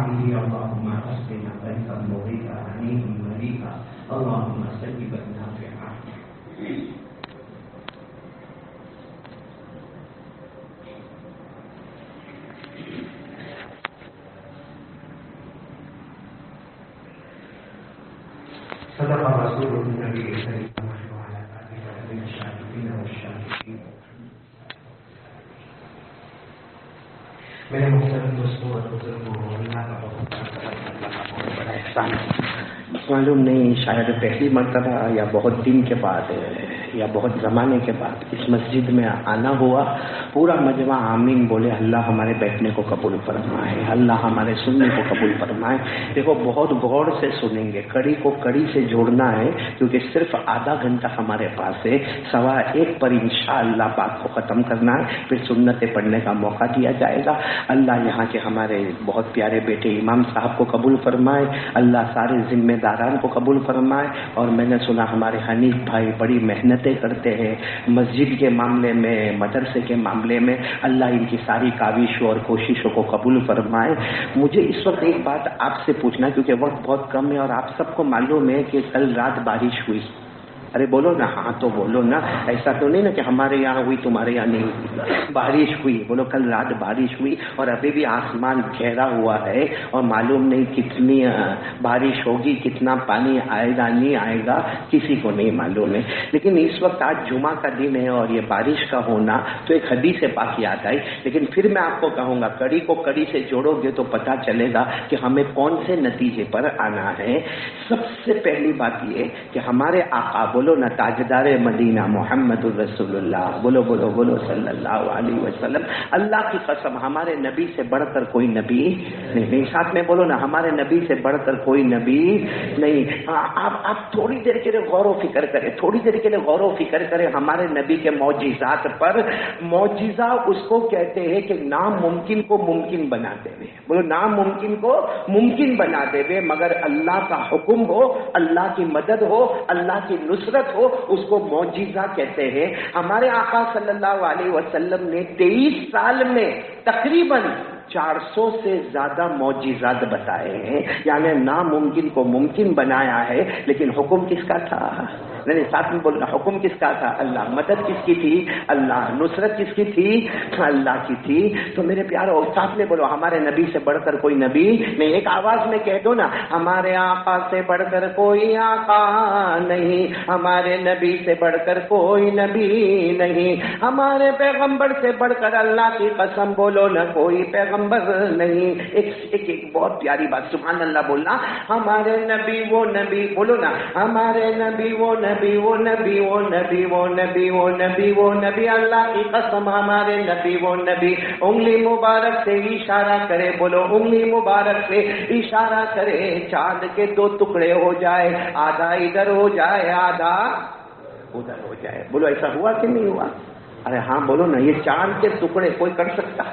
عبده اللهم اسقنا غيثا مغيثا هنيئا مريئا اللهم سجبا نافعا. صدق رسول النبي الكريم وعلى آله الشاكرين والشاكرين. میرے محترم دوستوں اور بزرگوں، اللہ کا بہت احسان. معلوم نہیں شاید پہلی مرتبہ یا بہت دن کے بعد یا بہت زمانے کے بعد اس مسجد میں آنا ہوا. پورا مجمع آمین بولے. اللہ ہمارے بیٹھنے کو قبول فرمائے، اللہ ہمارے سننے کو قبول فرمائے. دیکھو بہت غور سے سنیں گے، کڑی کو کڑی سے جوڑنا ہے کیونکہ صرف آدھا گھنٹہ ہمارے پاس ہے. 1:15 پر انشاءاللہ بات کو ختم کرنا ہے، پھر سنتیں پڑھنے کا موقع دیا جائے گا. اللہ یہاں کے ہمارے بہت پیارے بیٹے امام صاحب کو قبول فرمائے، اللہ سارے ذمہ داران کو قبول فرمائے. اور میں نے سنا ہمارے حنیف بھائی بڑی محنتیں کرتے ہیں مسجد کے معاملے میں، مدرسے کے معاملے میں. اللہ ان کی ساری کاوشوں اور کوششوں کو قبول فرمائے. مجھے اس وقت ایک بات آپ سے پوچھنا کیونکہ وقت بہت کم ہے اور آپ سب کو معلوم ہے کہ کل رات بارش ہوئی. ارے بولو نا، ہاں تو بولو نا. ایسا تو نہیں نا کہ ہمارے یہاں ہوئی تمہارے یہاں نہیں ہوئی. بارش ہوئی. بولو کل رات بارش ہوئی اور ابھی بھی آسمان گھیرا ہوا ہے اور معلوم نہیں کتنی بارش ہوگی، کتنا پانی آئے گا نہیں آئے گا کسی کو نہیں معلوم ہے. لیکن اس وقت آج جمعہ کا دن ہے اور یہ بارش کا ہونا تو ایک حدیث پاک یاد آئی. لیکن پھر میں آپ کو کہوں گا کڑی کو کڑی سے جوڑو گے تو پتہ چلے گا کہ ہمیں کون سے نتیجے پر آنا ہے. سب سے پہلی بات یہ کہ ہمارے آقا بولو نا تاجدار مدینہ محمد الرسول اللہ، بولو بولو بولو صلی اللہ علیہ وسلم. اللہ کی قسم ہمارے نبی سے بڑھ کر کوئی نبی نہیں. ساتھ میں بولو نا ہمارے نبی سے بڑھ کر کوئی نبی نہیں. آپ تھوڑی دیر کے لیے غور و فکر کریں، تھوڑی دیر کے لیے غور و فکر کریں ہمارے نبی کے معجزات پر. معجزہ اس کو کہتے ہیں کہ ناممکن کو ممکن بنا دے. بولو ناممکن کو ممکن بنا دے. مگر اللہ کا حکم ہو، اللہ کی مدد ہو، اللہ کی نصرت ہو، اس کو معجزہ کہتے ہیں. ہمارے آقا صلی اللہ علیہ وسلم نے 23 سال میں تقریباً 400 سے زیادہ معجزات بتائے ہیں. یعنی ناممکن کو ممکن بنایا ہے. لیکن حکم کس کا تھا؟ نہیں ساتھ میں بولنا، حکم کس کا تھا؟ اللہ. مدد کس کی تھی؟ اللہ. نصرت کس کی تھی؟ اللہ کی تھی. تو میرے پیارو ساتھ میں بولو ہمارے نبی سے بڑھ کر کوئی نبی نہیں. ایک آواز میں کہہ دو نا، ہمارے آقا سے بڑھ کر کوئی آقا نہیں، ہمارے نبی سے بڑھ کر کوئی نبی نہیں، ہمارے پیغمبر سے بڑھ کر اللہ کی قسم بولو نا کوئی پیغمبر نہیں. ایک بہت پیاری بات سبحان اللہ بولنا. ہمارے نبی وہ نبی، بولو نا ہمارے نبی وہ نبی وہ نبی وہ نبی وہ نبی وہ نبی وہ نبی. اللہ کی قسم ہمارے نبی وہ نبی. انگلی مبارک سے اشارہ کرے، بولو انگلی مبارک سے اشارہ کرے، چاند کے 2 ٹکڑے ہو جائے، آدھا ادھر ہو جائے آدھا ادھر ہو جائے. بولو ایسا ہوا کہ نہیں ہوا؟ ارے ہاں بولو نا. یہ چاند کے ٹکڑے کوئی کر سکتا؟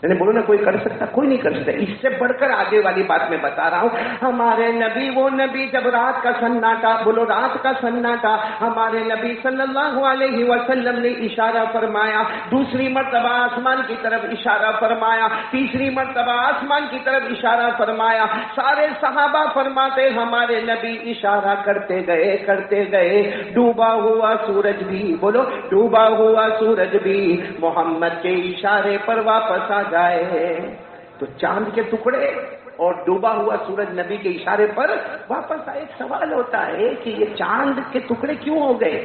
یعنی بولو نا کوئی کر سکتا؟ کوئی نہیں کر سکتا. اس سے بڑھ کر آگے والی بات میں بتا رہا ہوں. ہمارے نبی وہ نبی جب رات کا سناٹا، بولو رات کا سناٹا، ہمارے نبی صلی اللہ علیہ وسلم نے اشارہ فرمایا، دوسری مرتبہ آسمان کی طرف اشارہ فرمایا، تیسری مرتبہ آسمان کی طرف اشارہ فرمایا. سارے صحابہ فرماتے ہمارے نبی اشارہ کرتے گئے. ڈوبا ہوا سورج بھی، بولو ڈوبا ہوا سورج بھی محمد کے اشارے پر واپس آ جائے. تو چاند کے ٹکڑے اور ڈوبا ہوا سورج نبی کے اشارے پر واپس آئے. ایک سوال ہوتا ہے کہ یہ چاند کے ٹکڑے کیوں ہو گئے،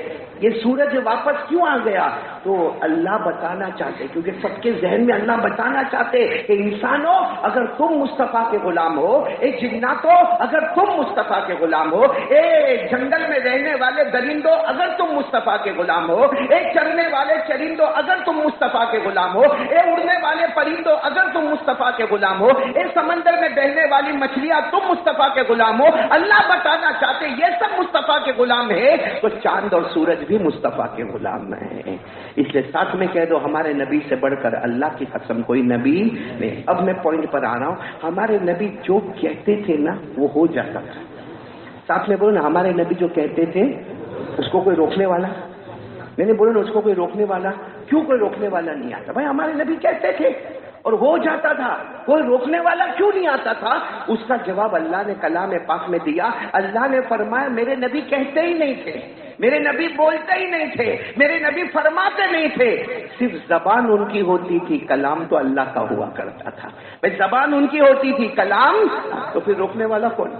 یہ سورج واپس کیوں آ گیا؟ تو اللہ بتانا چاہتے، کیونکہ سب کے ذہن میں اللہ بتانا چاہتے کہ انسانوں اگر تم مصطفیٰ کے غلام ہو، اے جناتوں اگر تم مصطفیٰ کے غلام ہو، اے جنگل میں رہنے والے درندوں اگر تم مصطفیٰ کے غلام ہو، اے چرنے والے چرندوں اگر تم مصطفیٰ کے غلام ہو، اے اڑنے والے پرندوں اگر تم مصطفیٰ کے غلام ہو، اے سمندر میں بہنے والی مچھلیاں تم مصطفیٰ کے غلام ہو. اللہ بتانا چاہتے یہ سب مصطفیٰ کے غلام ہیں تو چاند اور سورج بھی مصطفیٰ کے غلام ہیں. اس لیے ساتھ میں کہہ دو ہمارے نبی سے بڑھ کر اللہ کی قسم کوئی نبی نہیں. اب میں پوائنٹ پر آ رہا ہوں. ہمارے نبی جو کہتے تھے نا وہ ہو جاتا تھا. ساتھ میں بولو نا ہمارے نبی جو کہتے تھے اس کو کوئی روکنے والا نہیں. بولو نا اس کو کوئی روکنے والا کیوں؟ کوئی روکنے والا نہیں آتا. بھائی ہمارے نبی کہتے تھے اور ہو جاتا تھا، کوئی روکنے والا کیوں نہیں آتا تھا؟ اس کا جواب اللہ نے کلام پاک میں دیا۔ اللہ نے فرمایا میرے نبی کہتے ہی نہیں تھے، میرے نبی بولتے ہی نہیں تھے، میرے نبی فرماتے نہیں تھے، صرف زبان ان کی ہوتی تھی، کلام تو اللہ کا ہوا کرتا تھا۔ بھائی زبان ان کی ہوتی تھی، کلام تو پھر روکنے والا کون؟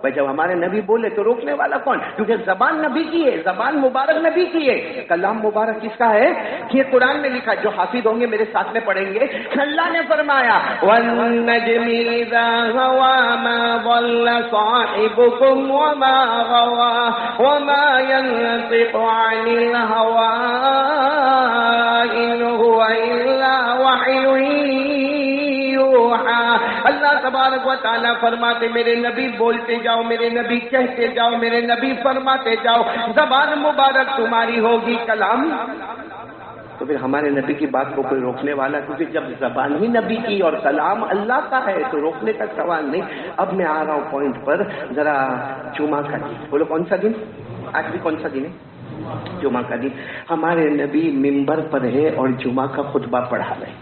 بھائی جب ہمارے نبی بولے تو روکنے والا کون؟ کیونکہ زبان نبی کی ہے، زبان مبارک نبی کی ہے، کلام مبارک کس کا ہے؟ یہ قرآن میں لکھا، جو حافظ ہوں گے میرے ساتھ میں پڑھیں گے۔ اللہ نے فرمایا وَالنَّجْمِ إِذَا هَوَىٰ مَا ضَلَّ صَاحِبُكُمْ وَمَا غَوَىٰ وَمَا يَنطِقُ عَنِ الْهَوَىٰ إِنْ هُوَ إِلَّا وَحْيٌ يُوحَىٰ۔ اللہ تبارک و تعالیٰ فرماتے میرے نبی بولتے جاؤ، میرے نبی کہتے جاؤ، میرے نبی فرماتے جاؤ، زبان مبارک تمہاری ہوگی، کلام تو پھر ہمارے نبی کی بات کو کوئی روکنے والا، کیونکہ جب زبان ہی نبی کی اور کلام اللہ کا ہے تو روکنے کا سوال نہیں۔ اب میں آ رہا ہوں پوائنٹ پر، ذرا جمعہ کا دن بولو، کون سا دن؟ آج بھی کون سا دن ہے؟ جمعہ کا دن۔ ہمارے نبی ممبر پر ہے اور جمعہ کا خطبہ پڑھا رہے۔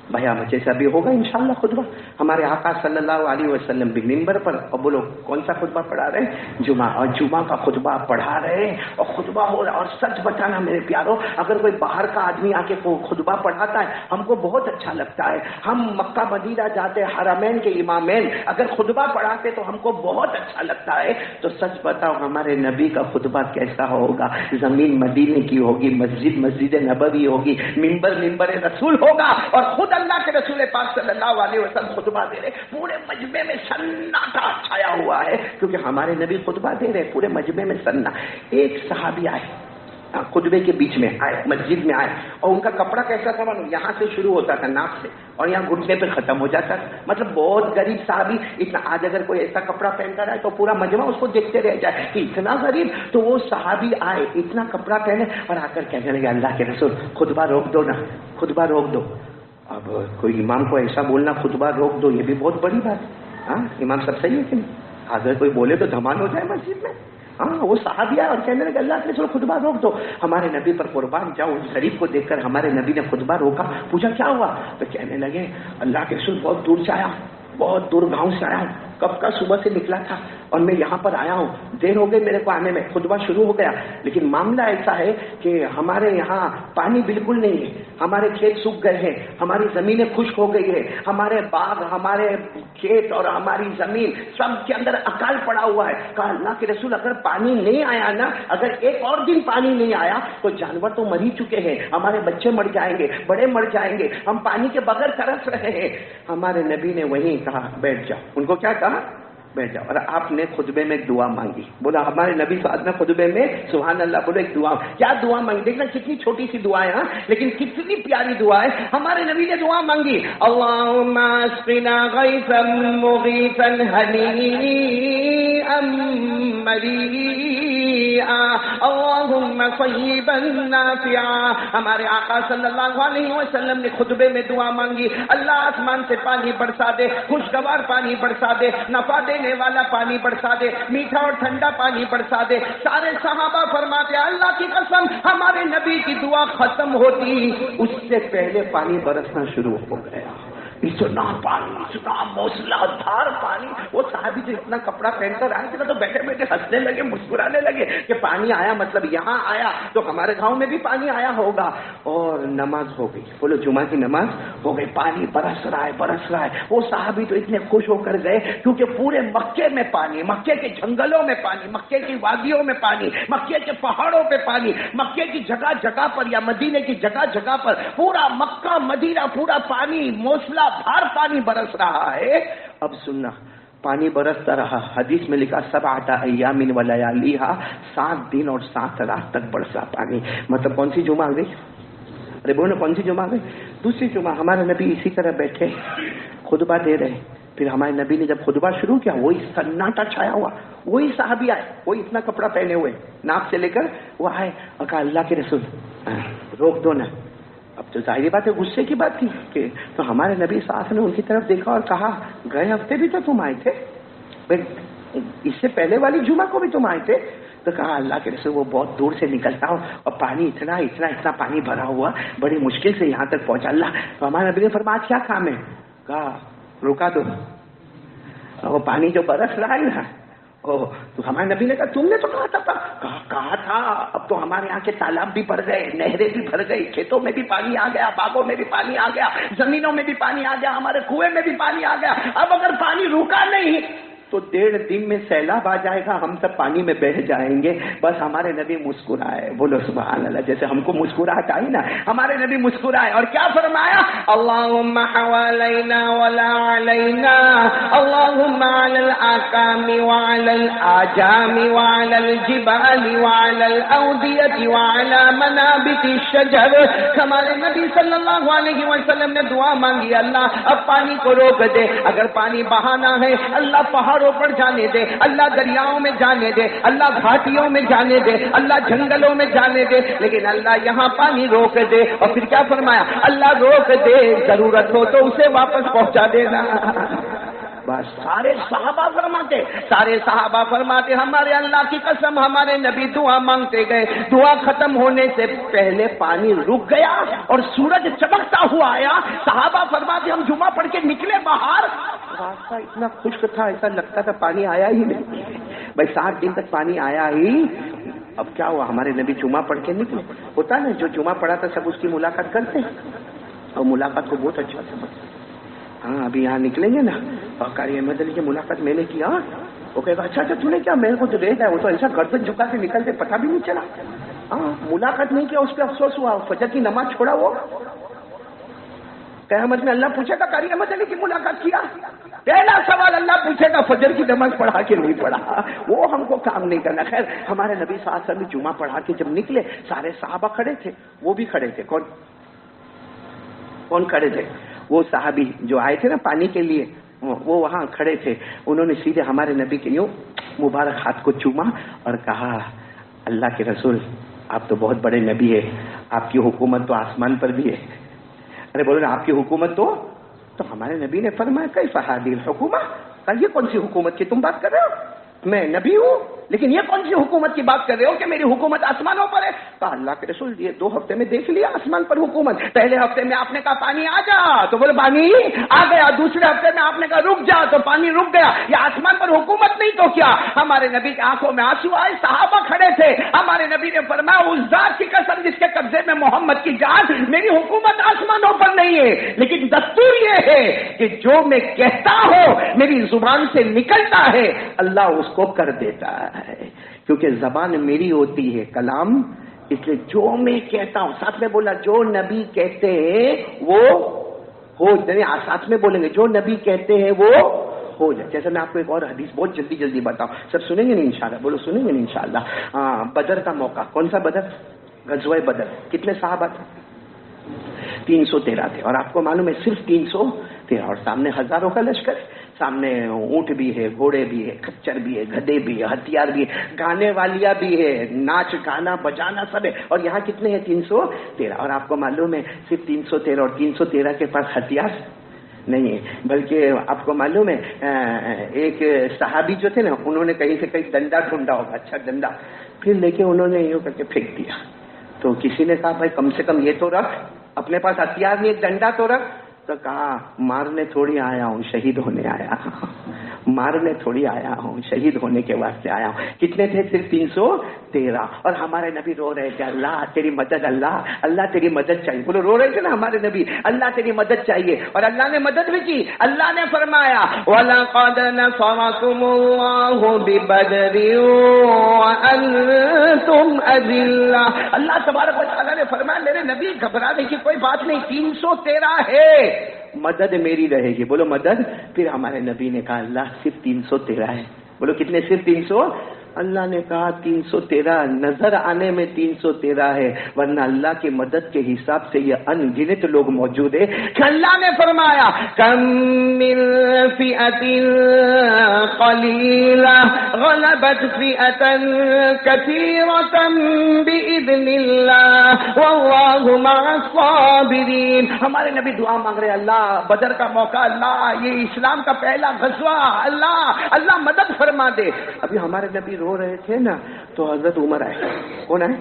بھیا جیسا بھی ہوگا انشاءاللہ خطبہ، ہمارے آقا صلی اللہ علیہ وسلم بھی ممبر پر، اور بولو کون سا خطبہ پڑھا رہے؟ جمعہ، اور جمعہ کا خطبہ پڑھا رہے اور خطبہ ہو رہا۔ اور سچ بتانا میرے پیاروں، اگر کوئی باہر کا آدمی آ کے خطبہ پڑھاتا ہے ہم کو بہت اچھا لگتا ہے۔ ہم مکہ مدینہ جاتے، حرمین کے امامین اگر خطبہ پڑھاتے تو ہم کو بہت اچھا لگتا ہے۔ تو سچ بتاؤ ہمارے نبی کا خطبہ کیسا ہوگا؟ زمین مدینے کی ہوگی، مسجد نبوی ہوگی، ممبر رسول ہوگا، اور خود اللہ کے رسول پاک صلی اللہ علیہ وسلم خطبہ دے رہے، پورے مجمع میں سناٹا چھایا ہوا ہے، کیونکہ ہمارے نبی خطبہ دے رہے، پورے مجمع میں سننا۔ ایک صحابی آئے، خطبے کے بیچ میں آئے، مسجد میں آئے، اور ان کا کپڑا کیسا تھا معلوم؟ یہاں سے شروع ہوتا تھا ناک سے، اور یہاں گھٹنے پہ ختم ہو جاتا تھا۔ مطلب بہت غریب صحابی، اتنا آج اگر کوئی ایسا کپڑا پہن کر آئے تو پورا مجمع اس کو دیکھتے رہ جائے کہ اتنا غریب۔ تو وہ صحابی آئے اتنا کپڑا پہنے اور آ کر کہنے لگے اللہ کے رسول خطبہ روک دو نا، خطبہ روک دو۔ اب کوئی امام کو ایسا بولنا خطبہ روک دو، یہ بھی بہت بڑی بات ہے۔ ہاں امام سب صحیح ہے کہ نہیں؟ اگر کوئی بولے تو دھمال ہو جائے مسجد میں۔ ہاں وہ صحابی آیا اور کہنے لگے اللہ کے رسول خطبہ روک دو۔ ہمارے نبی پر قربان جاؤ، اس غریب کو دیکھ کر ہمارے نبی نے خطبہ روکا۔ پوچھا کیا ہوا؟ تو کہنے لگے اللہ کے رسول بہت دور سے آیا، بہت دور گاؤں سے آیا ہوں، کب کا صبح سے نکلا تھا اور میں یہاں پر آیا ہوں، دیر ہو گئی میرے کو آنے میں، خطبہ شروع ہو گیا، لیکن معاملہ ایسا ہے کہ ہمارے یہاں پانی بالکل نہیں ہے، ہمارے کھیت سوکھ گئے ہیں، ہماری زمینیں خشک ہو گئی ہے، ہمارے باغ، ہمارے کھیت اور ہماری زمین سب کے اندر اکال پڑا ہوا ہے۔ کہا اللہ کے رسول اگر پانی نہیں آیا نا، اگر ایک اور دن پانی نہیں آیا تو جانور تو مر ہی چکے ہیں، ہمارے بچے مر جائیں گے، بڑے مر جائیں گے، ہم پانی کے بغیر ترس رہے ہیں۔ ہمارے نبی نے وہیں کہا بیٹھ جاؤ، ان کو کیا کہا؟ بیٹھ جاؤ۔ اور آپ نے خطبے میں ایک دعا مانگی، بولا ہمارے نبی صاحب نے خطبے میں سبحان اللہ بولے ایک دعا، کیا دعا مانگی؟ دیکھنا کتنی چھوٹی سی دعا ہے ہاں، لیکن کتنی پیاری دعا ہے۔ ہمارے نبی نے دعا مانگی اللہم اسقنا غیثا مغیثا ہنیئا مریئا اللہم صیبا نافعا۔ ہمارے آقا صلی اللہ علیہ وسلم نے خطبے میں دعا مانگی اللہ آسمان سے پانی برسا دے، خوشگوار پانی برسا دے، نفع دینے والا پانی برسا دے، میٹھا اور ٹھنڈا پانی برسا دے۔ سارے صحابہ فرماتے اللہ کی قسم ہمارے نبی کی دعا ختم ہوتی اس سے پہلے پانی برسنا شروع ہو گیا۔ اتنا پانی، اتنا موسلا دھار پانی۔ وہ صحابی جو اتنا کپڑا پہن کر آئے تھے تو بیٹھے بیٹھے ہنسنے لگے، مسکرانے لگے کہ پانی آیا، مطلب یہاں آیا تو ہمارے گاؤں میں بھی پانی آیا ہوگا۔ اور نماز ہو گئی، بولو جمعہ کی نماز ہو گئی، پانی برس رہا ہے برس رہا ہے۔ وہ صحابی تو اتنے خوش ہو کر گئے کیونکہ پورے مکے میں پانی، مکے کے جنگلوں میں پانی، مکے کی وادیوں میں پانی، مکے کے پہاڑوں پہ پانی، مکے کی جگہ جگہ پر یا مدینے کی جگہ جگہ پر پورا مکہ مدینہ پورا پانی، موسلا دھار پانی برس رہا ہے۔ اب سننا، پانی برستا رہا، حدیث میں لکھا 7 ایام و لیالیہا، 7 دن اور 7 رات تک برسا پانی۔ مطلب کون سی جمعہ آ گئی؟ ارے بولو کون سی جمعہ آ گئی؟ دوسری جمعہ۔ ہمارے نبی اسی طرح بیٹھے خطبہ دے رہے، پھر ہمارے نبی نے جب خطبہ شروع کیا وہی سناٹا چھایا ہوا، وہی صحابی آئے، وہی اتنا کپڑا پہنے ہوئے ناک سے لے کر وہ آئے اور کہا اللہ کے رسول روک دو نا۔ اب تو ظاہری بات ہے غصے کی بات تھی کہ تو ہمارے نبی صاحب نے ان کی طرف دیکھا اور کہا گئے ہفتے بھی تو تم آئے تھے، اس سے پہلے والی جمعہ کو بھی تم آئے تھے؟ تو کہا اللہ کے رسول وہ بہت دور سے نکلتا ہوں اور پانی اتنا پانی بھرا ہوا، بڑی مشکل سے یہاں تک پہنچا اللہ. تو ہمارے نبی نے فرمایا کیا کام ہے؟ کہا رکا دو، وہ پانی جو برس رہا ہے نا. تو ہمارے نبی نے کہا تم نے تو کہا تھا اب تو ہمارے یہاں کے تالاب بھی بھر گئے، نہریں بھی بھر گئی، کھیتوں میں بھی پانی آ گیا، باغوں میں بھی پانی آ گیا، زمینوں میں بھی پانی آ گیا، ہمارے کنویں میں بھی پانی آ گیا. اب اگر پانی رکا نہیں تو 1.5 دن میں سیلاب آ جائے گا، ہم سب پانی میں بہہ جائیں گے. بس ہمارے نبی مسکرائے. بولو سبحان اللہ. جیسے ہم کو مسکراہٹ آئی نا، ہمارے نبی مسکرائے اور کیا فرمایا؟ اللہم حوالینا ولا علینا، اللہم علی الاکام وعلی الاجام وعلی الجبال وعلی الاودیۃ وعلی منابت الشجر. ہمارے نبی صلی اللہ علیہ وسلم نے دعا مانگی، اللہ اب پانی کو روک دے، اگر پانی بہانا ہے اللہ پہاڑوں پر جانے دے، اللہ دریاؤں میں جانے دے، اللہ گھاٹیوں میں جانے دے، اللہ جنگلوں میں جانے دے، لیکن اللہ یہاں پانی روک دے. اور پھر کیا فرمایا؟ اللہ روک دے، ضرورت ہو تو اسے واپس پہنچا دینا. بس سارے صحابہ فرماتے ہمارے اللہ کی قسم ہمارے نبی دعا مانگتے گئے، دعا ختم ہونے سے پہلے پانی رک گیا اور سورج چمکتا ہوا آیا. صحابہ فرماتے ہم جمعہ پڑھ کے نکلے باہر، راستہ اتنا خشک تھا ایسا لگتا تھا پانی آیا ہی نہیں. بھائی 7 دن تک پانی آیا ہی. اب کیا ہوا؟ ہمارے نبی جمعہ پڑھ کے نکلے. ہوتا نا جو جمعہ پڑھا تھا سب اس کی ملاقات کرتے ہیں اور ملاقات کو بہت اچھا سمجھتے. ہاں ابھی یہاں نکلیں گے نا اور قاری احمد علی کی ملاقات میں نے کیا. وہ کہے گا اچھا تو نے کیا؟ میرے کو تو ریت ہے. وہ تو ایسا گردن جھکا کے نکلتے پتہ بھی نہیں چلا. ہاں ملاقات نہیں کیا اس پہ افسوس ہوا. فجر کی نماز چھوڑا. وہ قیامت میں اللہ پوچھے گا قاری احمد علی کی ملاقات کیا؟ پہلا سوال اللہ پوچھے گا فجر کی نماز پڑھا کہ نہیں پڑھا. وہ ہم کو کام نہیں کرنا. خیر ہمارے نبی صلی اللہ علیہ وسلم جمعہ پڑھا کے جب نکلے سارے صحابہ کھڑے تھے. وہ بھی کھڑے تھے. کون کھڑے تھے؟ وہ صحابی جو آئے تھے نا پانی کے لیے، وہ وہاں کھڑے تھے. انہوں نے سیدھے ہمارے نبی کے یوں مبارک ہاتھ کو چوما اور کہا اللہ کے رسول آپ تو بہت بڑے نبی ہے، آپ کی حکومت تو آسمان پر بھی ہے. ارے بولو نا آپ کی حکومت تو ہمارے نبی نے فرمایا کیف هذه الحکومت؟ یہ کون سی حکومت کی تم بات کر رہے ہو؟ میں نبی ہوں لیکن یہ کون سی حکومت کی بات کر رہے ہو کہ میری حکومت آسمانوں پر ہے؟ کہا اللہ کے رسول یہ 2 ہفتے میں دیکھ لیا آسمان پر حکومت. پہلے ہفتے میں آپ نے کہا پانی آ جا تو بولے پانی آ گیا. دوسرے ہفتے میں آپ نے کہا رک جا تو پانی رک گیا. یہ آسمان پر حکومت نہیں تو کیا؟ ہمارے نبی کی آنکھوں میں آنسو آئے. صحابہ کھڑے تھے. ہمارے نبی نے فرمایا اس ذات کی قسم جس کے قبضے میں محمد کی جان، میری حکومت آسمانوں پر نہیں ہے لیکن دستور یہ ہے کہ جو میں کہتا ہوں میری زبان سے نکلتا ہے اللہ اس کو کر دیتا ہے. کیونکہ زبان میری ہوتی ہے کلام، اس لیے جو میں کہتا ہوں. ساتھ میں بولا جو نبی کہتے ہیں وہ ہو. ساتھ میں بولیں گے جو نبی کہتے ہیں وہ ہو جائے. جیسے میں آپ کو ایک اور حدیث بہت جلدی بتاؤں. سب سنیں گے نہیں انشاءاللہ؟ بولو سنیں گے نہیں انشاءاللہ. بدر کا موقع. کون سا بدر؟ غزوہ بدر. کتنے صحابہ تھے؟ 313 تھے. اور آپ کو معلوم ہے صرف 313 اور سامنے ہزاروں کا لشکر. سامنے اونٹ بھی ہے، گھوڑے بھی ہے، کچر بھی ہے، گدھے بھی ہے، ہتھیار بھی ہے، گانے والیاں بھی ہے، ناچ گانا بجانا سب ہے. اور یہاں کتنے ہیں؟ 313. اور آپ کو معلوم ہے صرف 313 اور 313 کے پاس ہتھیار نہیں ہے. بلکہ آپ کو معلوم ہے ایک صحابی جو تھے نا انہوں نے کہیں سے کہیں ڈنڈا ڈھونڈا ہوگا، اچھا ڈنڈا، پھر لے کے انہوں نے یوں کر کے پھینک دیا. تو کسی نے کہا بھائی کم سے کم یہ تو رکھ، اپنے پاس ہتھیار نہیں ڈنڈا تو رکھ. تو کہا مارنے تھوڑی آیا ہوں شہید ہونے آیا ہوں. مارنے تھوڑی آیا ہوں شہید ہونے کے واسطے آیا ہوں. کتنے تھے؟ صرف 313. اور ہمارے نبی رو رہے تھے اللہ تیری مدد، اللہ تیری مدد چاہیے. بولو رو رہے تھے نا ہمارے نبی اللہ تیری مدد چاہیے. اور اللہ نے مدد بھی کی. اللہ نے فرمایا وَلَقَدْ نَصَرَكُمُ اللَّهُ بِبَدْرٍ وَأَنْتُمْ أَذِلَّةٌ. اللہ تبارک و تعالیٰ نے فرمایا میرے نبی گھبرانے کی کوئی بات نہیں، 313 ہے، مدد میری رہے گی. بولو مدد. پھر ہمارے نبی نے کہا اللہ صرف 313 ہے. بولو کتنے؟ صرف 300. اللہ نے کہا 313، نظر آنے میں 313 ہے، ورنہ اللہ کی مدد کے حساب سے یہ ان گنت لوگ موجود ہیں کہ اللہ نے فرمایا کم من فئۃ قلیلہ غلبت فئۃ کثیرۃ باذن اللہ واللہ مع الصابرین۔ ہمارے نبی دعا مانگ رہے اللہ بدر کا موقع، اللہ یہ اسلام کا پہلا غزوہ، اللہ مدد فرما دے۔ ابھی ہمارے نبی رو رہے تھے نا تو حضرت عمر آئے۔ کون آئے؟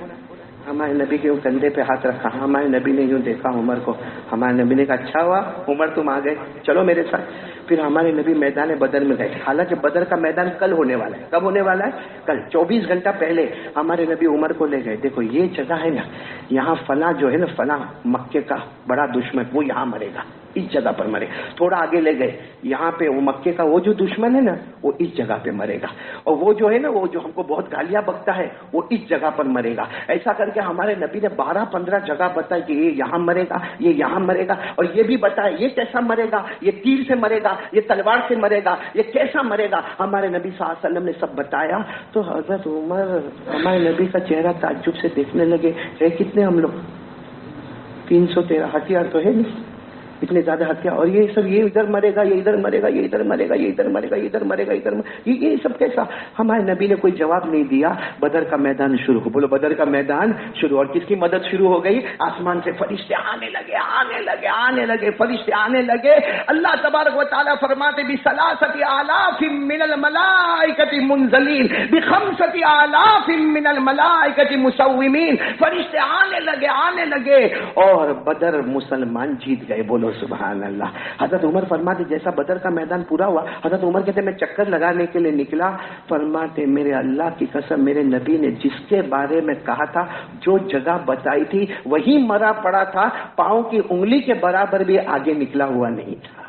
ہمارے نبی کے کندھے پہ ہاتھ رکھا، ہمارے نبی نے یوں دیکھا عمر کو، ہمارے نبی نے کہا اچھا ہوا عمر تم آ گئے، چلو میرے ساتھ۔ پھر ہمارے نبی میدان بدر میں گئے، حالانکہ بدر کا میدان کل ہونے والا ہے۔ کب ہونے والا ہے؟ کل، 24 گھنٹہ پہلے ہمارے نبی عمر کو لے گئے، دیکھو یہ جگہ ہے نا، یہاں فلاں جو ہے نا، فلاں مکے کا بڑا دشمن وہ یہاں مرے گا، اس جگہ پر مرے۔ تھوڑا آگے لے گئے، یہاں پہ وہ مکے کا وہ جو دشمن ہے نا وہ اس جگہ پہ مرے گا، اور وہ جو ہے نا وہ جو ہم کو بہت گالیاں بکتا ہے وہ اس جگہ پر مرے گا۔ ایسا کر کے ہمارے نبی نے 12-15 جگہ بتائی کہ یہ یہاں مرے گا، یہ یہاں مرے گا، اور یہ بھی بتایا یہ کیسا مرے گا، یہ تیر سے مرے گا، یہ تلوار سے مرے گا، یہ کیسا مرے گا۔ ہمارے نبی صلی اللہ علیہ وسلم نے سب بتایا تو حضرت عمر ہمارے نبی کا چہرہ تعجب سے دیکھنے لگے، ہے کتنے ہم لوگ؟ 313 ہتھیار تو ہے نہیں، اتنے زیادہ ہتھیار، اور یہ سب یہ ادھر مرے گا، یہ ادھر مرے گا، یہ ادھر مرے گا، یہ ادھر مرے گا، یہ ادھر مرے گا، ادھر یہ سب کیسا؟ ہمارے نبی نے کوئی جواب نہیں دیا۔ بدر کا میدان شروع ہو، بولو بدر کا میدان شروع، اور کس کی مدد شروع ہو گئی؟ آسمان سے فرشتے آنے لگے، فرشتے آنے لگے۔ اللہ تبارک و تعالیٰ فرماتے بثلاثۃ آلاف من الملائکۃ منزلین بخمسۃ آلاف من الملائکۃ مسومین، فرشتے آنے لگے اور بدر مسلمان جیت گئے، بولو سبحان اللہ۔ حضرت عمر فرماتے جیسا بدر کا میدان پورا ہوا، حضرت عمر کہتے میں چکر لگانے کے لیے نکلا، فرماتے میرے اللہ کی قسم میرے نبی نے جس کے بارے میں کہا تھا، جو جگہ بتائی تھی وہی مرا پڑا تھا، پاؤں کی انگلی کے برابر بھی آگے نکلا ہوا نہیں تھا۔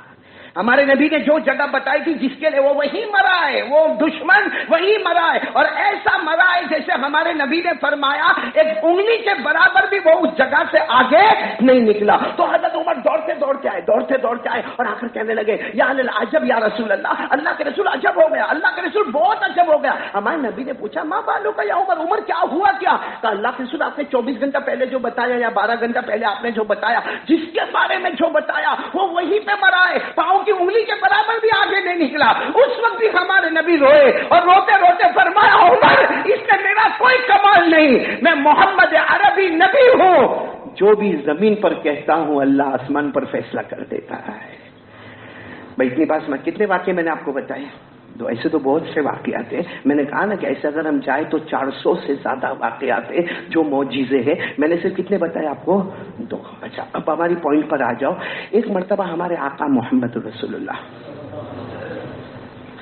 ہمارے نبی نے جو جگہ بتائی تھی جس کے لیے وہ وہی مرا ہے، وہ دشمن وہی مرا ہے، اور ایسا مرا ہے جیسے ہمارے نبی نے فرمایا ایک انگلی کے برابر بھی وہ اس جگہ سے آگے نہیں نکلا۔ تو حضرت عمر دوڑتے آئے اور آ کر کہنے لگے یا عجب یا رسول اللہ، اللہ کے رسول عجب ہو گیا، اللہ کے رسول بہت عجب ہو گیا۔ ہمارے نبی نے پوچھا ماں بالو کا یا عمر کیا ہوا کیا؟ کہا اللہ کے رسول آپ نے 24 گھنٹہ پہلے جو بتایا یا 12 گھنٹہ پہلے آپ نے جو بتایا، جس کے بارے میں جو بتایا وہ وہیں پہ مرا ہے، پاؤں کی انگلی کے برابر بھی آگے نہیں نکلا۔ اس وقت بھی ہمارے نبی روئے اور روتے فرمایا عمر اس میں میرا کوئی کمال نہیں، میں محمد عربی نبی ہوں، جو بھی زمین پر کہتا ہوں اللہ آسمان پر فیصلہ کر دیتا ہے۔ بھائی اتنی بات میں کتنے واقعے میں نے آپ کو بتائے؟ تو ایسے تو بہت سے واقعات ہیں، میں نے کہا نا کہ ایسے اگر ہم جائیں تو 400 سے زیادہ واقعات ہیں جو معجزے ہیں، میں نے صرف کتنے بتائے آپ کو؟ 2۔ اچھا اب ہماری پوائنٹ پر آ جاؤ۔ ایک مرتبہ ہمارے آقا محمد رسول اللہ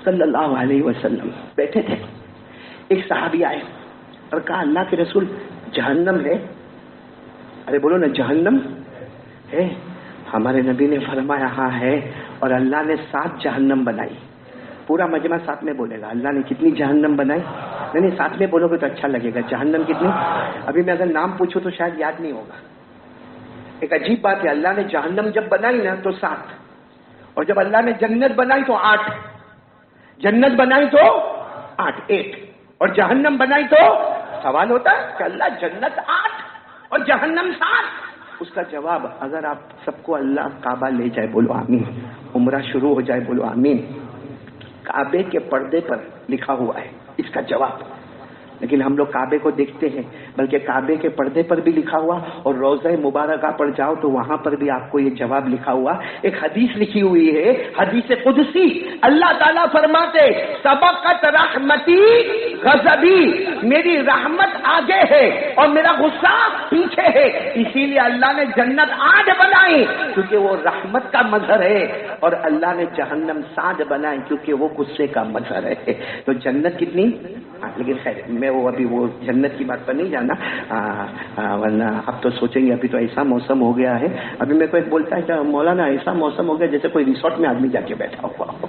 صلی اللہ علیہ وسلم بیٹھے تھے، ایک صحابی آئے اور کہا اللہ کے رسول جہنم ہے؟ ارے بولو نا جہنم ہے؟ ہمارے نبی نے فرمایا ہاں ہے، اور اللہ نے 7 جہنم بنائی۔ پورا مجمع ساتھ میں بولے گا اللہ نے کتنی جہنم بنائی؟ نہیں ساتھ میں بولو گے تو اچھا لگے گا۔ جہنم کتنی؟ ابھی میں اگر نام پوچھوں تو شاید یاد نہیں ہوگا۔ ایک عجیب بات ہے، اللہ نے جہنم جب بنائی نا تو 7، اور جب اللہ نے جنت بنائی تو 8، جنت بنائی تو 8 اور جہنم بنائی تو سوال ہوتا ہے کہ اللہ جنت 8 اور جہنم 7؟ اس کا جواب اگر آپ سب کو اللہ کعبہ لے جائے بولو آمین، عمرہ شروع ہو جائے بولو آمین، کعبے کے پردے پر لکھا ہوا ہے اس کا جواب، لیکن ہم لوگ کعبے کو دیکھتے ہیں، بلکہ کعبے کے پردے پر بھی لکھا ہوا، اور روضہ مبارکہ پر جاؤ تو وہاں پر بھی آپ کو یہ جواب لکھا ہوا۔ ایک حدیث لکھی ہوئی ہے، حدیث قدسی، اللہ تعالیٰ فرماتے سبقت رحمتی غضبی، میری رحمت آگے ہے اور میرا غصہ پیچھے ہے، اسی لیے اللہ نے جنت 8 بنائی کیونکہ وہ رحمت کا مظہر ہے، اور اللہ نے جہنم 7 بنائی کیونکہ وہ غصے کا مظہر ہے۔ تو جنت کتنی؟ لیکن خیر میں وہ ابھی وہ جنت کی بات پر نہیں جانا، ورنہ اب تو سوچیں گے ابھی تو ایسا موسم ہو گیا ہے۔ ابھی میرے کو ایک بولتا ہے کہ مولانا ایسا موسم ہو گیا جیسے کوئی ریسورٹ میں آدمی جا کے بیٹھا ہوا ہو۔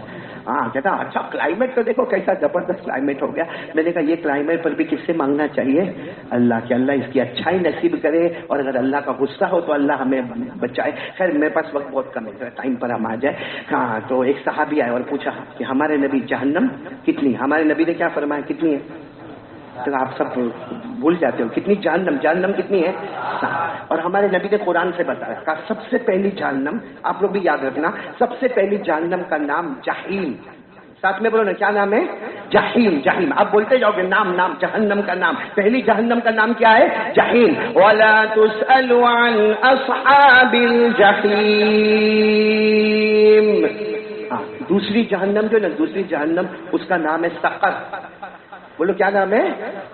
ہاں کہتا اچھا کلائمیٹ تو دیکھو کیسا زبردست کلائمیٹ ہو گیا۔ میں نے کہا یہ کلائمیٹ پر بھی کس سے مانگنا چاہیے؟ اللہ کہ اللہ اس کی اچھائی نصیب کرے، اور اگر اللہ کا غصہ ہو تو اللہ ہمیں بچائے۔ خیر میرے پاس وقت بہت کم ہے، ٹائم پر ہم آ جائے۔ ہاں تو ایک صحابی آئے اور پوچھا کہ ہمارے نبی جہنم کتنی؟ ہمارے نبی نے کیا فرمایا کتنی ہے؟ تو آپ سب بھول جاتے ہو کتنی جہنم، جہنم کتنی ہے؟ اور ہمارے نبی نے قرآن سے بتایا کہ سب سے پہلی جہنم، آپ لوگ بھی یاد رکھنا، سب سے پہلی جہنم کا نام جحیم، ساتھ میں بولو نا کیا نام ہے؟ جحیم، جحیم، آپ بولتے جاؤ گے نام نام جہنم کا نام، پہلی جہنم کا نام کیا ہے؟ جحیم۔ وَلَا تُسْأَلُ عَنْ أَصْحَابِ الْجَحِيمِ۔ دوسری جہنم جو نا، دوسری جہنم اس کا نام ہے سقر، بولو کیا نام ہے؟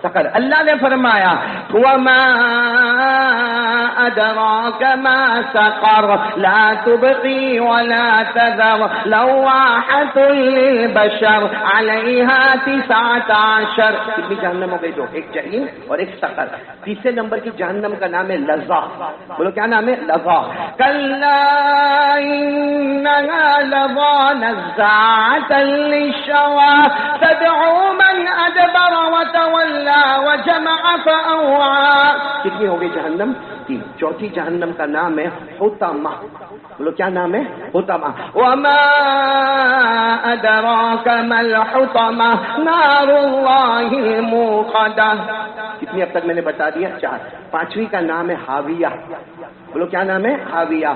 سقر۔ اللہ نے فرمایا وَمَا أَدْرَاكَ مَا سَقَرُ لَا تُبْقِي وَلَا تَذَرُ لَوَّاحَةٌ لِلْبَشَرِ عَلَيْهَا 19۔ کتنی جہنم ہو گئی؟ دو، ایک جحیم اور ایک سقر۔ تیسرے نمبر کی جہنم کا نام ہے لظا، بولو کیا نام ہے؟ لظا۔ كَلَّا إِنَّهَا لَظَىٰ نَزَّاعَةً لِلشَّوَىٰ تَدْعُو مَنْ أَدْبَرَ وَتَوَلَّىٰ وَجَمَعَ فَأَوْعَىٰ۔ کتنی ہو گئی جہنم؟ تین۔ چوتھی جہنم کا نام ہے حطمہ، بولو کیا نام ہے؟ حطمہ۔ وَمَا أَدْرَاكَ مَا الْحُطَمَةُ نَارُ اللَّهِ الْمُوقَدَةُ۔ کتنی اب تک میں نے بتا دیا؟ چار۔ پانچویں کا نام ہے حاویہ، بولو کیا نام ہے؟ حاویہ،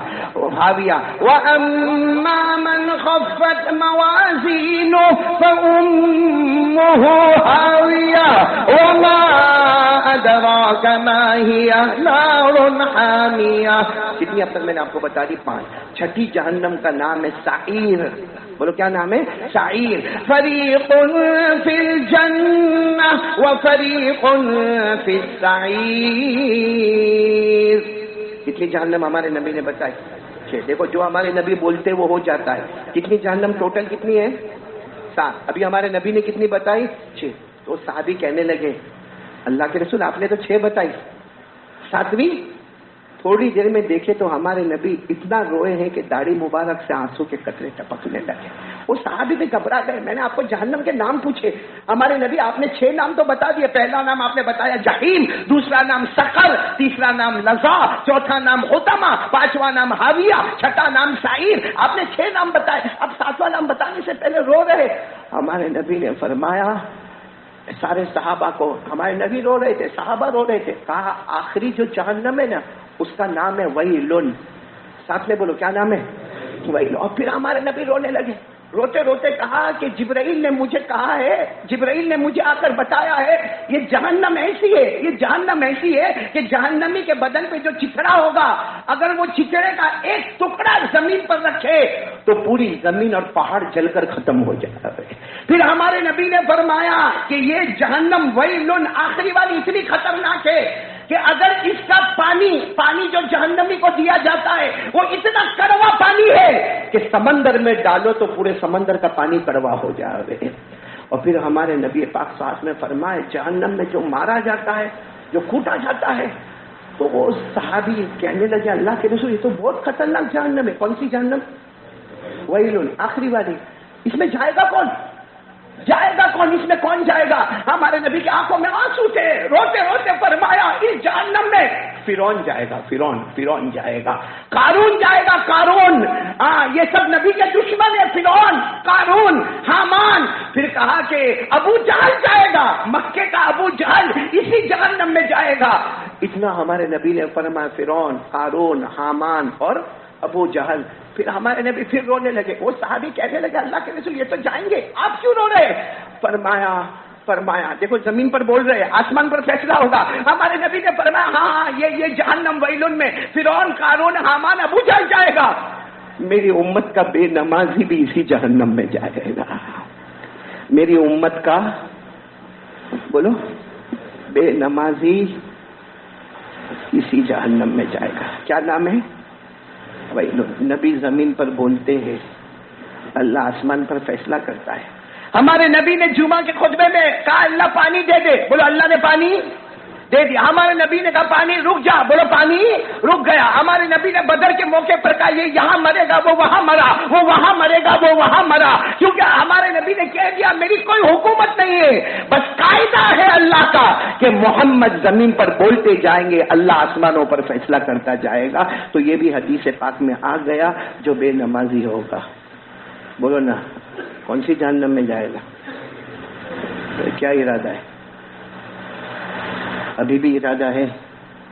حاویہ۔ وَأَمَّا مَنْ خَفَّتْ مَوَازِينُهُ فَأُمُّهُ حَاوِيَةٌ وَمَا أَدْرَاكَ مَا هِيَ نَارٌ حَامِيَةٌ۔ کتنی اب تک میں نے آپ کو بتا دی؟ پانچ۔ چھٹی جہنم کا نام ہے سعیر، بولو کیا نام ہے؟ سعیر۔ فریق فی الجنہ وفریق فی السعیر۔ کتنی جہنم ہمارے نبی نے بتائی؟ چھ۔ دیکھو جو ہمارے نبی بولتے وہ ہو جاتا ہے۔ کتنی جہنم ٹوٹل کتنی ہے؟ 7۔ ابھی ہمارے نبی نے کتنی بتائی؟ 6۔ تو صحابی کہنے لگے اللہ کے رسول آپ نے تو 6 بتائی، 7ویں؟ تھوڑی دیر میں دیکھے تو ہمارے نبی اتنا روئے ہیں کہ داڑھی مبارک سے آنسو کے قطرے ٹپکنے لگے۔ وہ صحابی بھی گھبرا گئے، میں نے آپ کو جہنم کے نام پوچھے، ہمارے نبی آپ نے 6 نام تو بتا دیے۔ پہلا نام آپ نے بتایا جحیم، دوسرا نام سقر، تیسرا نام لظا، چوتھا نام حطمہ، پانچواں نام حاویہ، چھٹا نام سعیر۔ آپ نے 6 نام بتائے، اب 7واں نام بتانے سے پہلے رو رہے۔ ہمارے نبی نے فرمایا سارے صحابہ کو، ہمارے نبی رو رہے تھے، صحابہ رو رہے تھے، کہا آخری جو جہنم ہے نا اس کا نام ہے ویلن، ساتھ میں بولو کیا نام ہے؟ ویلن۔ اور پھر ہمارے نبی رونے لگے، روتے روتے کہا کہ جبرائیل نے مجھے کہا ہے، جبرائیل نے مجھے آ کر بتایا ہے یہ جہنم ایسی ہے، یہ جہنم ایسی ہے کہ جہنمی کے بدن پہ جو چچڑا ہوگا اگر وہ چچڑے کا ایک ٹکڑا زمین پر رکھے تو پوری زمین اور پہاڑ جل کر ختم ہو جائے۔ پھر ہمارے نبی نے فرمایا کہ یہ جہنم ویلن آخری والی اتنی خطرناک ہے کہ اگر اس کا پانی جو جہنمی کو دیا جاتا ہے وہ اتنا کڑوا پانی ہے کہ سمندر میں ڈالو تو پورے سمندر کا پانی کڑوا ہو جائے۔ اور پھر ہمارے نبی پاک صلی اللہ علیہ وسلم نے فرمایا جہنم میں جو مارا جاتا ہے، جو کوٹا جاتا ہے، تو وہ صحابی کہنے لگے اللہ کے رسول یہ تو بہت خطرناک جہنم ہے۔ کون سی جہنم؟ ویلن، آخری والی۔ اس میں جائے گا کون؟ جائے گا کون؟ اس میں کون جائے گا؟ ہمارے نبی کی آنکھوں میں آنسو تھے، روتے روتے فرمایا اس جہنم میں فرعون جائے گا، فرعون جائے گا، قارون جائے گا، قارون، یہ سب نبی کے دشمن ہے، فرعون، قارون، حامان۔ پھر کہا کہ ابو جہل جائے گا، مکے کا ابو جہل اسی جہنم میں جائے گا۔ اتنا ہمارے نبی نے فرمایا فرعون، قارون، حامان اور ابو جہل۔ پھر ہمارے نبی پھر رونے لگے، وہ صحابی کہنے لگے اللہ کے رسول یہ تو جائیں گے، آپ کیوں رو رہے؟ فرمایا دیکھو زمین پر بول رہے، آسمان پر فیصلہ ہوگا۔ ہمارے نبی نے فرمایا ہاں یہ جہنم ویلن میں فرعون، قارون، حامان، ابو جہل جائے گا۔ میری امت کا بے نمازی بھی اسی جہنم میں جائے گا، میری امت کا بولو بے نمازی اسی جہنم میں جائے گا۔ کیا نام ہے؟ نبی زمین پر بولتے ہیں، اللہ آسمان پر فیصلہ کرتا ہے۔ ہمارے نبی نے جمعہ کے خطبے میں کہا اللہ پانی دے دے، بولو اللہ نے پانی دے دیا۔ ہمارے نبی نے کہا پانی رک جا، بولو پانی رک گیا۔ ہمارے نبی نے بدر کے موقع پر کہا یہ یہاں مرے گا وہ وہاں مرا، وہ وہاں مرے گا وہ وہاں مرا، کیونکہ ہمارے نبی نے کہہ دیا میری کوئی حکومت نہیں ہے، بس قاعدہ ہے اللہ کا کہ محمد زمین پر بولتے جائیں گے، اللہ آسمانوں پر فیصلہ کرتا جائے گا۔ تو یہ بھی حدیث پاک میں آ گیا جو بے نمازی ہوگا، بولو نا کون سی جہنم میں جائے گا؟ کیا ارادہ ہے؟ ابھی بھی ارادہ ہے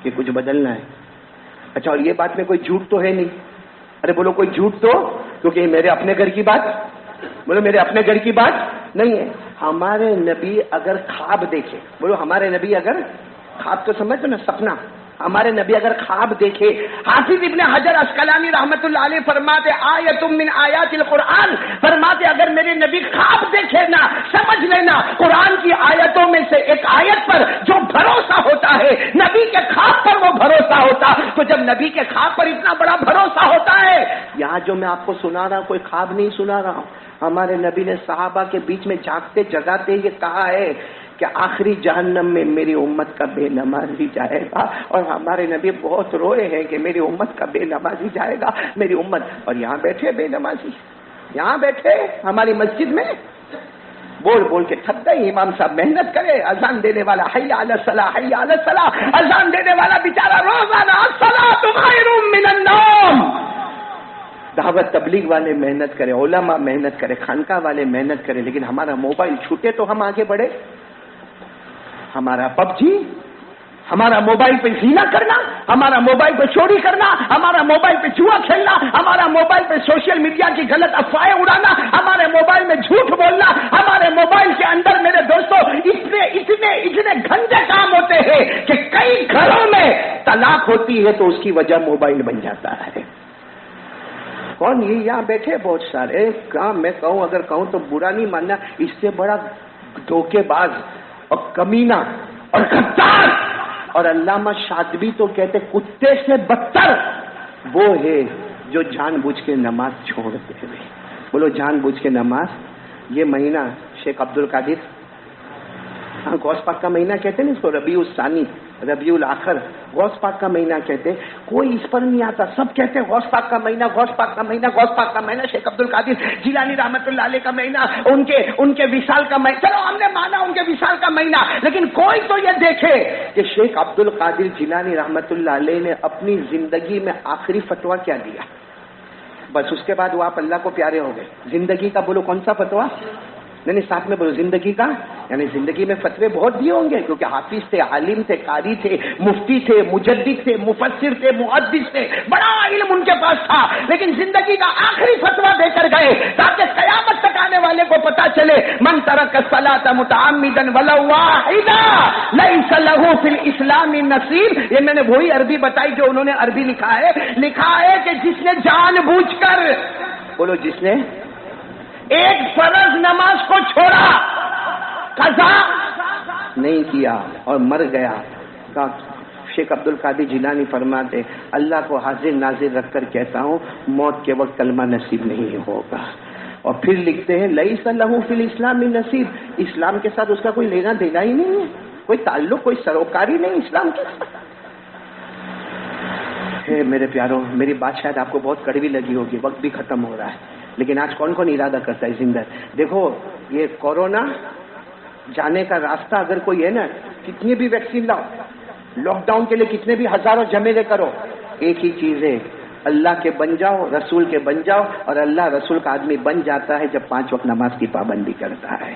کہ کچھ بدلنا ہے؟ اچھا، اور یہ بات میں کوئی جھوٹ تو ہے نہیں؟ ارے بولو کوئی جھوٹ تو، کیونکہ میرے اپنے گھر کی بات، بولو میرے اپنے گھر کی بات نہیں ہے. ہمارے نبی اگر خواب دیکھے، بولو ہمارے نبی اگر خواب، تو سمجھو نا سپنا، ہمارے نبی اگر خواب دیکھے، حافظ ابن حجر عسقلانی رحمت اللہ علیہ فرماتے آیت من آیات القرآن، فرماتے اگر میرے نبی خواب دیکھے نا، سمجھ لینا قرآن کی آیتوں میں سے ایک آیت پر جو بھروسہ ہوتا ہے نبی کے خواب پر وہ بھروسہ ہوتا. تو جب نبی کے خواب پر اتنا بڑا بھروسہ ہوتا ہے، یہاں جو میں آپ کو سنا رہا ہوں کوئی خواب نہیں سنا رہا ہوں، ہمارے نبی نے صحابہ کے بیچ میں جاگتے جگاتے یہ کہا ہے کہ آخری جہنم میں میری امت کا بے نمازی جائے گا. اور ہمارے نبی بہت روئے ہیں کہ میری امت کا بے نمازی جائے گا، میری امت. اور یہاں بیٹھے بے نمازی، یہاں بیٹھے ہماری مسجد میں بول بول کے تھک گئے. امام صاحب محنت کرے، اذان دینے والا حی علی الصلاۃ حی علی الصلاۃ، اذان دینے والا بیچارہ روزانہ الصلاۃ خیر من النوم. دعوت تبلیغ والے محنت کرے، علماء محنت کرے، خانقاہ والے محنت کرے، لیکن ہمارا موبائل چھوٹے تو ہم آگے بڑھے. ہمارا پب جی، ہمارا موبائل پہ زینا کرنا، ہمارا موبائل پہ چوری کرنا، ہمارا موبائل پہ جوا کھیلنا، ہمارا موبائل پہ سوشل میڈیا کی غلط افواہیں اڑانا، ہمارے موبائل میں جھوٹ بولنا، ہمارے موبائل کے اندر میرے دوستوں اتنے گندے کام ہوتے ہیں کہ کئی گھروں میں طلاق ہوتی ہے تو اس کی وجہ موبائل بن جاتا ہے. کون یہ یہاں بیٹھے بہت سارے کام، میں کہوں اگر کہوں تو برا نہیں ماننا، اس سے بڑا دھوکے باز اور کمینہ اور غدار، اور علامہ شاطبی تو کہتے کتے سے بدتر وہ ہے جو جان بوجھ کے نماز چھوڑتے ہوئے. بولو جان بوجھ کے نماز. یہ مہینہ شیخ عبد القادر، ہاں غوث پاک کا مہینہ کہتے ہیں اس کو، ربیع الثانی، ربیع الاخر، غوث پاک کا مہینہ کہتے. کوئی اس پر نہیں آتا، سب کہتے ہیں غوث پاک کا مہینہ، غوث پاک کا مہینہ، غوث پاک کا مہینہ، شیخ عبد القادر جیلانی رحمت اللہ علیہ کا مہینہ، ان کے وصال کا مہینہ. چلو ہم نے مانا ان کے وصال کا مہینہ، لیکن کوئی تو یہ دیکھے کہ شیخ عبد القادر جیلانی رحمت اللہ علیہ نے اپنی زندگی میں آخری فتویٰ کیا دیا. بس اس کے بعد وہ آپ اللہ کو پیارے ہو گئے. زندگی کا بولو کون سا فتویٰ؟ نہیں ساتھ میں بولو زندگی کا، یعنی زندگی میں فتوے بہت دیے ہوں گے، کیونکہ حافظ تھے، عالم تھے، قاری تھے، مفتی تھے، مجدد تھے، مفسر تھے، محدث تھے، بڑا علم ان کے پاس تھا. لیکن زندگی کا آخری فتویٰ دے کر گئے تاکہ قیامت تک آنے والے کو پتا چلے من ترک الصلاۃ متعمدا ولو واحدا لیس له فی الاسلام نصیب. یہ میں نے وہی عربی بتائی جو انہوں نے عربی لکھا ہے کہ جس نے جان بوجھ کر، بولو جس نے ایک فرض نماز کو چھوڑا، قضا نہیں کیا اور مر گیا. شیخ عبد القادر جیلانی فرماتے اللہ کو حاضر ناظر رکھ کر کہتا ہوں موت کے وقت کلمہ نصیب نہیں ہوگا. اور پھر لکھتے ہیں لیس لہ فی الاسلام نصیب، اسلام کے ساتھ اس کا کوئی لینا دینا ہی نہیں ہے، کوئی تعلق، کوئی سروکاری نہیں اسلام کے ساتھ. میرے پیاروں، میری بات شاید آپ کو بہت کڑوی لگی ہوگی، وقت بھی ختم ہو رہا ہے، لیکن آج کون کون ارادہ کرتا ہے زندہ. دیکھو یہ کورونا جانے کا راستہ اگر کوئی ہے نا، کتنی بھی ویکسین لاؤ، لاک ڈاؤن کے لیے کتنے بھی ہزاروں جھمیلے کرو، ایک ہی چیز ہے، اللہ کے بن جاؤ، رسول کے بن جاؤ. اور اللہ رسول کا آدمی بن جاتا ہے جب 5 وقت نماز کی پابندی کرتا ہے.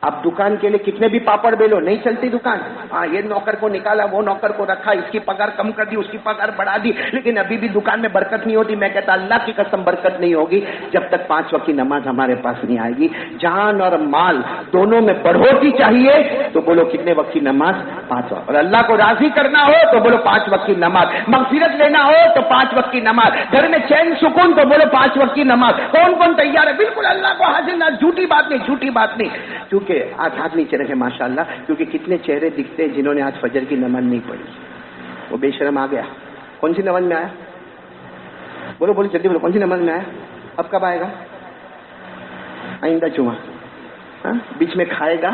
اب دکان کے لیے کتنے بھی پاپڑ بیلو، نہیں چلتی دکان. ہاں یہ نوکر کو نکالا، وہ نوکر کو رکھا، اس کی پگار کم کر دی، اس کی پگار بڑھا دی، لیکن ابھی بھی دکان میں برکت نہیں ہوتی. میں کہتا اللہ کی قسم برکت نہیں ہوگی جب تک 5 وقت کی نماز ہمارے پاس نہیں آئے گی. جان اور مال دونوں میں بڑھوتی چاہیے تو بولو کتنے وقت کی نماز؟ 5 وقت. اور اللہ کو راضی کرنا ہو تو بولو 5 وقت کی نماز. مغفرت لینا ہو تو 5 وقت کی نماز. گھر میں چین سکون تو بولو 5 وقت کی نماز. کون کون تیار ہے؟ بالکل اللہ کو حاضر نہ، جھوٹی بات نہیں، جھوٹی بات نہیں. کیونکہ آج ہاتھ نیچے رکھے ماشاء اللہ، کیونکہ کتنے چہرے دکھتے ہیں جنہوں نے آج فجر کی نماز نہیں پڑھی. وہ بے شرم آ گیا. کون سی نماز میں آیا؟ بولو بولو جلدی بولو، کون سی نماز میں آیا؟ اب کب آئے گا؟ آئندہ جمعہ. بیچ میں کھائے گا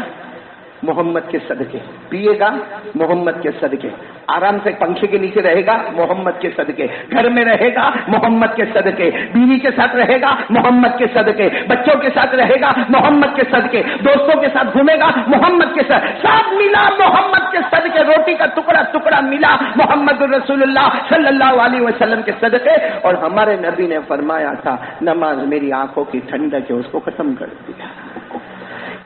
محمد کے صدقے، پیے گا محمد کے صدقے، آرام سے پنکھے کے نیچے رہے گا محمد کے صدقے، گھر میں رہے گا محمد کے صدقے، بیوی کے ساتھ رہے گا محمد کے صدقے، بچوں کے ساتھ رہے گا محمد کے صدقے، دوستوں کے ساتھ گھومے گا محمد کے ساتھ، سب ملا محمد کے صدقے. روٹی کا ٹکڑا ٹکڑا ملا محمد رسول اللہ صلی اللہ علیہ وسلم کے صدقے. اور ہمارے نبی نے فرمایا تھا نماز میری آنکھوں کی ٹھنڈک ہے، اس کو ختم کر دیا.